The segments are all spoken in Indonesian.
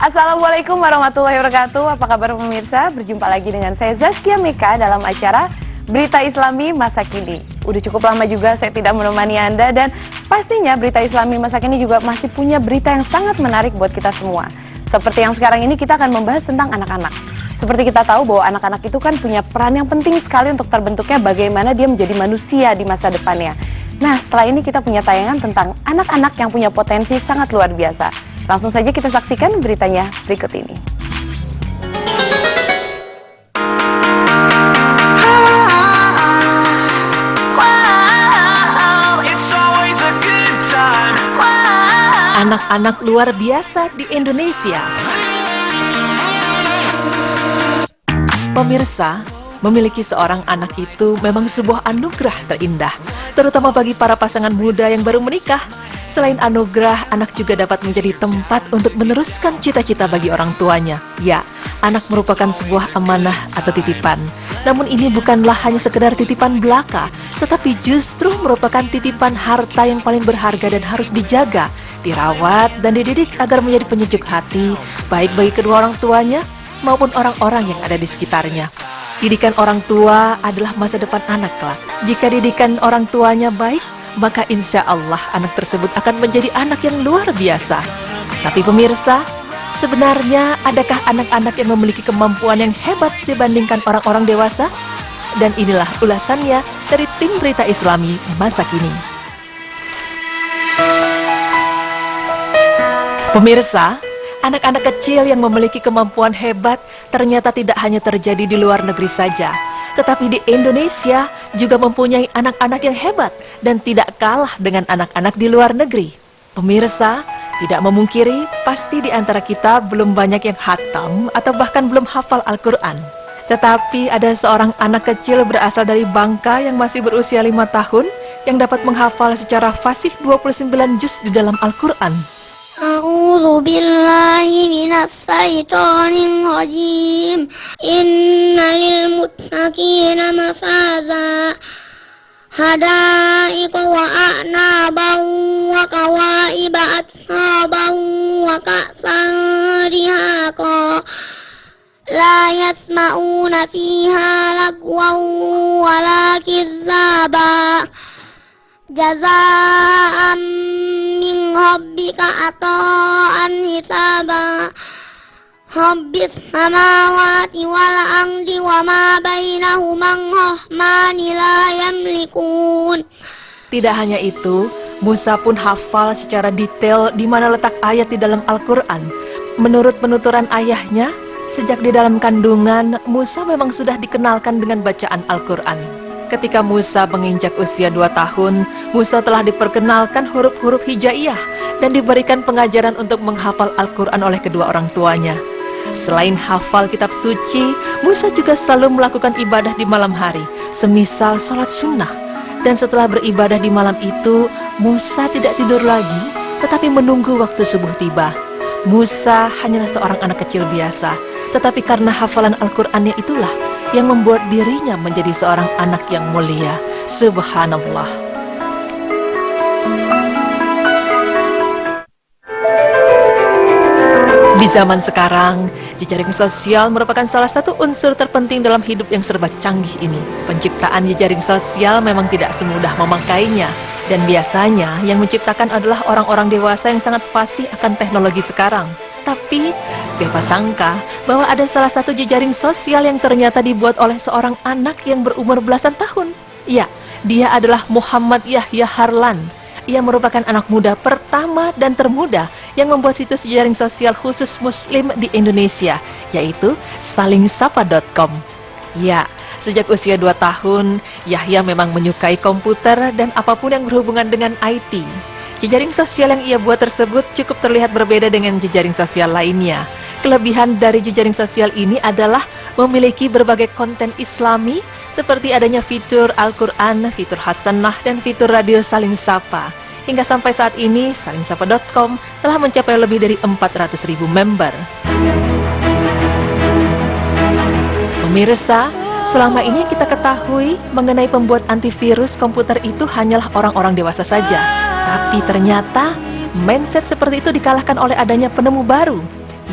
Assalamualaikum warahmatullahi wabarakatuh. Apa kabar pemirsa? Berjumpa lagi dengan saya Zaskia Mika dalam acara Berita Islami Masa Kini. Udah cukup lama juga saya tidak menemani Anda dan pastinya Berita Islami Masa Kini juga masih punya berita yang sangat menarik buat kita semua. Seperti yang sekarang ini kita akan membahas tentang anak-anak. Seperti kita tahu bahwa anak-anak itu kan punya peran yang penting sekali untuk terbentuknya bagaimana dia menjadi manusia di masa depannya. Nah, setelah ini kita punya tayangan tentang anak-anak yang punya potensi sangat luar biasa. Langsung saja kita saksikan beritanya berikut ini. Anak-anak luar biasa di Indonesia. Pemirsa, memiliki seorang anak itu memang sebuah anugerah terindah, terutama bagi para pasangan muda yang baru menikah. Selain anugerah, anak juga dapat menjadi tempat untuk meneruskan cita-cita bagi orang tuanya. Ya, anak merupakan sebuah amanah atau titipan. Namun ini bukanlah hanya sekedar titipan belaka, tetapi justru merupakan titipan harta yang paling berharga dan harus dijaga, dirawat, dan dididik agar menjadi penyejuk hati, baik bagi kedua orang tuanya maupun orang-orang yang ada di sekitarnya. Didikan orang tua adalah masa depan anak kelak. Jika didikan orang tuanya baik, maka insya Allah anak tersebut akan menjadi anak yang luar biasa. Tapi pemirsa, sebenarnya adakah anak-anak yang memiliki kemampuan yang hebat dibandingkan orang-orang dewasa? Dan inilah ulasannya dari tim Berita Islami Masa Kini. Pemirsa, anak-anak kecil yang memiliki kemampuan hebat ternyata tidak hanya terjadi di luar negeri saja, tetapi di Indonesia juga mempunyai anak-anak yang hebat dan tidak kalah dengan anak-anak di luar negeri. Pemirsa, tidak memungkiri pasti di antara kita belum banyak yang khatam atau bahkan belum hafal Al-Quran. Tetapi ada seorang anak kecil berasal dari Bangka yang masih berusia 5 tahun yang dapat menghafal secara fasih 29 juz di dalam Al-Quran. A'udzu billahi minas syaitonir rajim. Innal muttaqina mafaza. Hadaiqa wa a'naban wa kawaiba athaban wa ka'san dihaqa. La yasma'una fiha lagwan wa la kizzaba. Jazaan min rabbika ata'an hisaba. Rabbis samawati wal ardi wa ma bainahuma rahmani la yamlikun. Tidak hanya itu, Musa pun hafal secara detail di mana letak ayat di dalam Al-Quran. Menurut penuturan ayahnya, sejak di dalam kandungan, Musa memang sudah dikenalkan dengan bacaan Al-Quran. Ketika Musa menginjak usia 2 tahun, Musa telah diperkenalkan huruf-huruf hijaiyah dan diberikan pengajaran untuk menghafal Al-Quran oleh kedua orang tuanya. Selain hafal kitab suci, Musa juga selalu melakukan ibadah di malam hari, semisal sholat sunnah. Dan setelah beribadah di malam itu, Musa tidak tidur lagi, tetapi menunggu waktu subuh tiba. Musa hanyalah seorang anak kecil biasa, tetapi karena hafalan Al-Qurannya itulah yang membuat dirinya menjadi seorang anak yang mulia. Subhanallah. Di zaman sekarang, jejaring sosial merupakan salah satu unsur terpenting dalam hidup yang serba canggih ini. Penciptaan jejaring sosial memang tidak semudah memakainya, dan biasanya yang menciptakan adalah orang-orang dewasa yang sangat fasih akan teknologi sekarang. Tapi, siapa sangka bahwa ada salah satu jejaring sosial yang ternyata dibuat oleh seorang anak yang berumur belasan tahun. Ya, dia adalah Muhammad Yahya Harlan. Ia merupakan anak muda pertama dan termuda yang membuat situs jejaring sosial khusus Muslim di Indonesia, yaitu salingsapa.com. Ya, sejak usia 2 tahun, Yahya memang menyukai komputer dan apapun yang berhubungan dengan IT. Jejaring sosial yang ia buat tersebut cukup terlihat berbeda dengan jejaring sosial lainnya. Kelebihan dari jejaring sosial ini adalah memiliki berbagai konten Islami seperti adanya fitur Al-Quran, fitur Hasanah, dan fitur radio Saling Sapa. Hingga sampai saat ini, salingsapa.com telah mencapai lebih dari 400.000 member. Pemirsa, selama ini yang kita ketahui mengenai pembuat antivirus komputer itu hanyalah orang-orang dewasa saja. Tapi ternyata mindset seperti itu dikalahkan oleh adanya penemu baru,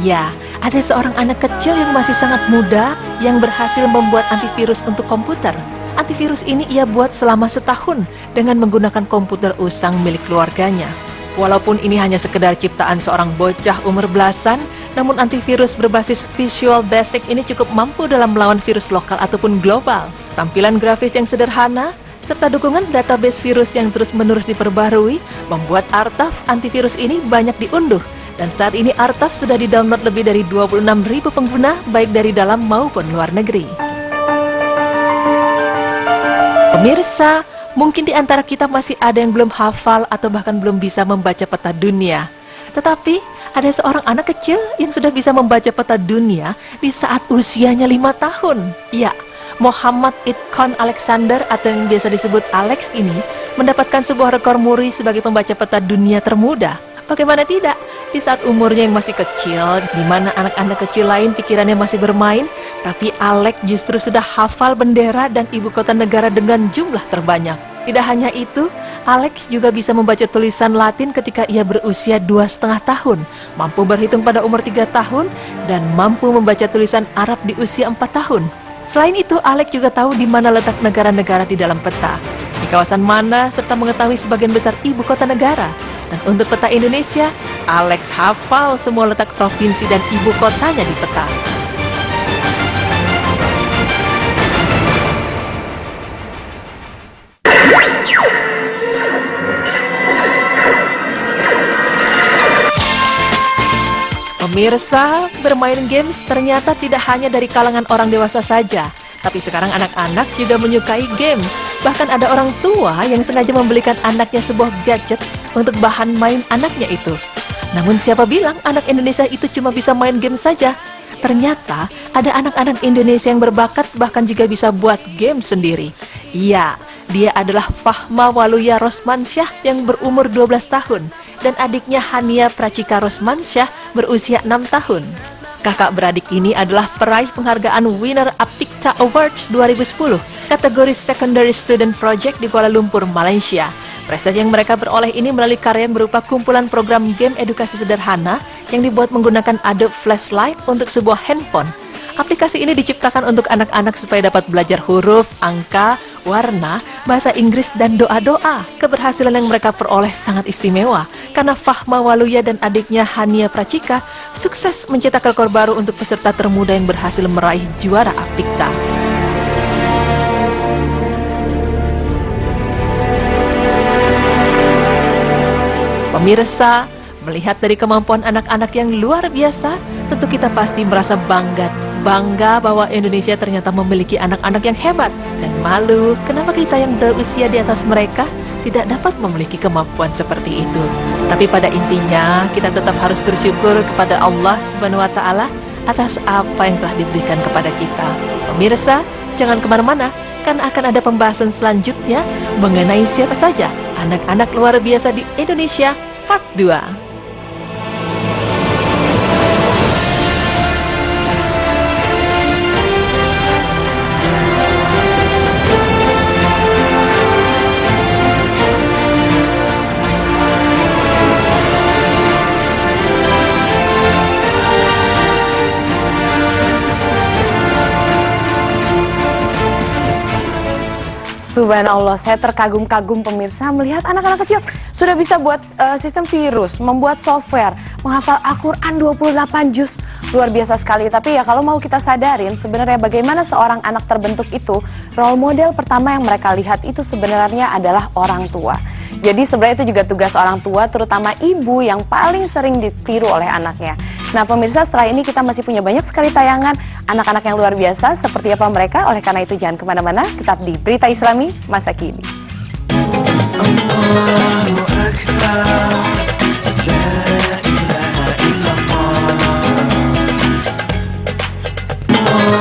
Ya, ada seorang anak kecil yang masih sangat muda yang berhasil membuat antivirus untuk komputer. Antivirus ini ia buat selama setahun dengan menggunakan komputer usang milik keluarganya. Walaupun ini hanya sekedar ciptaan seorang bocah umur belasan, namun antivirus berbasis Visual Basic ini cukup mampu dalam melawan virus lokal ataupun global. Tampilan grafis yang sederhana, serta dukungan database virus yang terus-menerus diperbarui, membuat Artaf antivirus ini banyak diunduh. Dan saat ini Artaf sudah di-download lebih dari 26.000 pengguna, baik dari dalam maupun luar negeri. Pemirsa, mungkin di antara kita masih ada yang belum hafal atau bahkan belum bisa membaca peta dunia. Tetapi, ada seorang anak kecil yang sudah bisa membaca peta dunia di saat usianya 5 tahun. Ya, Muhammad Itqan Alexander atau yang biasa disebut Alex ini mendapatkan sebuah rekor muri sebagai pembaca peta dunia termuda. Bagaimana tidak? Di saat umurnya yang masih kecil, di mana anak-anak kecil lain pikirannya masih bermain, tapi Alex justru sudah hafal bendera dan ibu kota negara dengan jumlah terbanyak. Tidak hanya itu, Alex juga bisa membaca tulisan Latin ketika ia berusia 2,5 tahun, mampu berhitung pada umur 3 tahun, dan mampu membaca tulisan Arab di usia 4 tahun. Selain itu, Alex juga tahu di mana letak negara-negara di dalam peta, di kawasan mana, serta mengetahui sebagian besar ibu kota negara. Dan untuk peta Indonesia, Alex hafal semua letak provinsi dan ibu kotanya di peta. Pemirsa, bermain games ternyata tidak hanya dari kalangan orang dewasa saja. Tapi sekarang anak-anak juga menyukai games. Bahkan ada orang tua yang sengaja membelikan anaknya sebuah gadget untuk bahan main anaknya itu. Namun siapa bilang anak Indonesia itu cuma bisa main game saja? Ternyata ada anak-anak Indonesia yang berbakat bahkan juga bisa buat game sendiri. Iya, dia adalah Fahma Waluya Rosmansyah yang berumur 12 tahun dan adiknya Hania Pracika Rosmansyah berusia 6 tahun. Kakak beradik ini adalah peraih penghargaan Winner Apicta Awards 2010 kategori Secondary Student Project di Kuala Lumpur, Malaysia. Prestasi yang mereka beroleh ini melalui karya yang berupa kumpulan program game edukasi sederhana yang dibuat menggunakan Adobe Flashlight untuk sebuah handphone. Aplikasi ini diciptakan untuk anak-anak supaya dapat belajar huruf, angka, warna, bahasa Inggris, dan doa-doa. Keberhasilan yang mereka peroleh sangat istimewa karena Fahma Waluya dan adiknya Hania Pracika sukses mencetak rekor baru untuk peserta termuda yang berhasil meraih juara Apicta. Pemirsa, melihat dari kemampuan anak-anak yang luar biasa, tentu kita pasti merasa bangga bahwa Indonesia ternyata memiliki anak-anak yang hebat, dan malu kenapa kita yang berusia di atas mereka tidak dapat memiliki kemampuan seperti itu. Tapi pada intinya kita tetap harus bersyukur kepada Allah Subhanahu wa Ta'ala atas apa yang telah diberikan kepada kita. Pemirsa, jangan kemana-mana, karena akan ada pembahasan selanjutnya mengenai siapa saja anak-anak luar biasa di Indonesia Part 2. Subhanallah, saya terkagum-kagum pemirsa melihat anak-anak kecil sudah bisa buat sistem virus, membuat software, menghafal Al-Quran 28 juz. Luar biasa sekali. Tapi ya kalau mau kita sadarin sebenarnya bagaimana seorang anak terbentuk itu, role model pertama yang mereka lihat itu sebenarnya adalah orang tua. Jadi sebenarnya itu juga tugas orang tua, terutama ibu yang paling sering ditiru oleh anaknya. Nah pemirsa, setelah ini kita masih punya banyak sekali tayangan anak-anak yang luar biasa seperti apa mereka. Oleh karena itu jangan kemana-mana, tetap di Berita Islami Masa Kini.